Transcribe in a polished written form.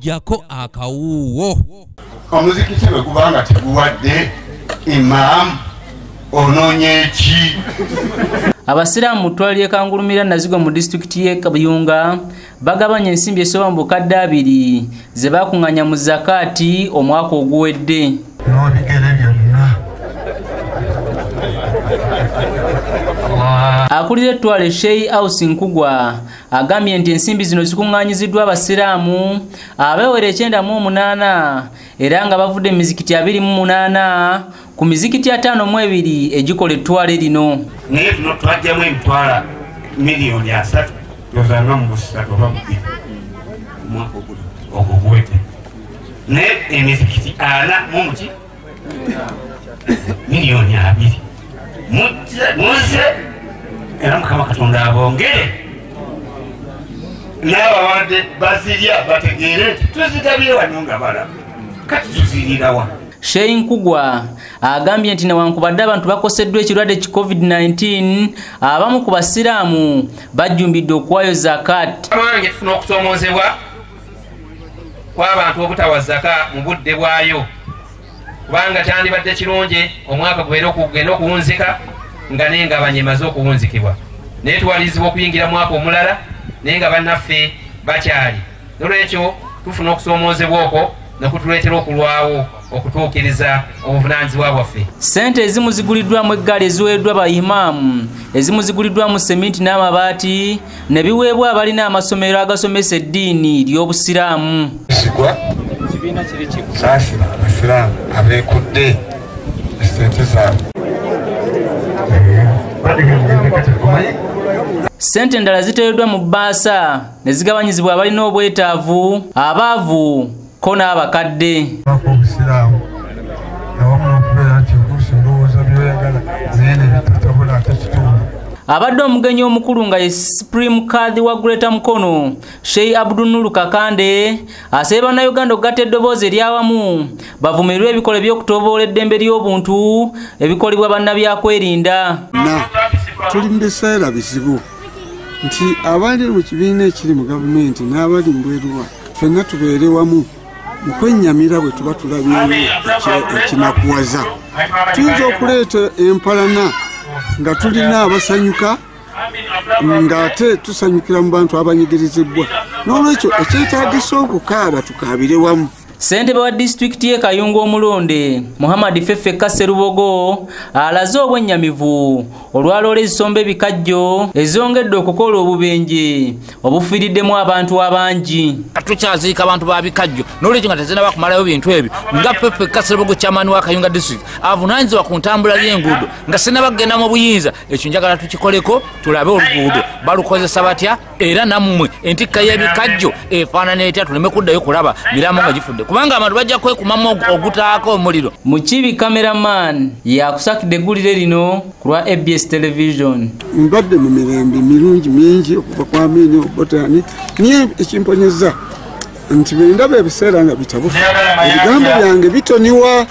jako akawuwo omuzikiti bwe kubanga teguwadde imam ononyeki. Abasiraamu twaliye Kangulumira Nazigo mu district ye Kabuyunga bagabanya ensimbi esoba mu bukadde 2 ze bakunganya mu zakati omwaka oguwedde. Akulira ettwale Sheikh House Nkugwa agambye nti ensimbi zino zikunganyiziddwa abasiraamu abewera 98 era nga bavudde emizikiti 28 ku mizikiti 52 egikola ettwale lino. Naye tuno twajjamu emitwala miliyoni 3 yozanga mu busatu babbi mwaka oguwedde. Naye emizikiti 4 miliyoni 2 muze era Mukama Katonda abongere n'abawadde bazirya bategeere nti tuzigabye wano nga balaba kati tuzirirawa. Sheikh Nkugwa agambye nti newankubadde abantu bakoseddwa ekirwadde ki COVID-19 abamu ku basiraamu bajjumbidde okuwaayo zakat. Abange tufuna okusoomozebwa kw'abantu obutawa zaka mu budde bwayo kubanga kyandibadde kirungi omwaka gubeera okugenda okuwunzika nga naye nga banyemaze okuwunzikibwa naye tuwalizibwa okuyingira mwaka omulala naye nga bannaffe bakyali. Nolwekyo tufuna okusoomoozebwa okwo nekutuleetera okulwawo okutuukiriza obuvunaanyizibwa bwaffe. Sente ezimu ziguliddwamu eggaali eziweereddwa ba imaamu, ezimu ziguliddwamu seminti n'amabaati ne biweebwa abalina amasomero agasomesa eddiini ly'obusiraamu. Kibiina kiri kiku saasira abasiraamu abeekudde esente zaabwe. Sente endala ziteereddwa mu bbaasa ne zigabanyizibwa abalina obwetaavu, abaavu ko n'abakadde. Obusiraamu awamu n'okubeera nti oluusi ndowooza byoyagala naye ne bitatabula ate kitundu. Abadde omugenyi omukulu nga ye Supreme Kadhi wa Greater Mukono Sheikh Abdul Nuru Kakande asaba Bannayuganda okugatta eddoboozi eryawamu bavumirwe ebikola by'okutoboola eddembe ly'obuntu ebikolebwa bannabyakwerinda. Tuli mu biseera bizibu nti abali mu kibiina ekiri mu gavumenti n'abali mbweruwa ffenna tubeere wamu mu kwennyamira bwe tuba tulabye ekinakuwaza. Tuyinza okuleeta empalana nga tulina abasanyuka ng'ate tusanyukira mu bantu abanyigirizibwa. N'olwekyo ekyetaagisa okukaaba tukaabire wamu. Ssentebe wa disitulikiti y'e Kayunga omulonde Muhammad Fefe Kasserubogo alaze obwennyamivu olwaloola ezisomba ebikajjo ezongedde okukola obubenje obufiiriddemu abantu abangi. Tukyaziika abantu ba bikajjo n'olwekyo nga tezinaba kumalayo bintu ebyo nga Fefe Kasserubogo chairman wa Kayunga district avunaanyizibwa ku ntambula y'enguudo nga sinabagenda mu buyinza. Ekyo njagala tukikoleko tulabe oluguudo balukozesa batya era nammwe entikka y'ebikajjo efaanana etya tuleme kuddayo kulaba miramu nga gifudde kubanga abantu bajja kwekumamu ogutaako omuliro. Mukibi cameraman yakusakidde eggulire lino ku lwa ABS television. Mbadde mu mirembe mirungi mingi okuva kwa Amini Obotani niye ekimponyeza nti bwe ndaba ebiseera nga bitabufu ebigambo byange bitoniwa.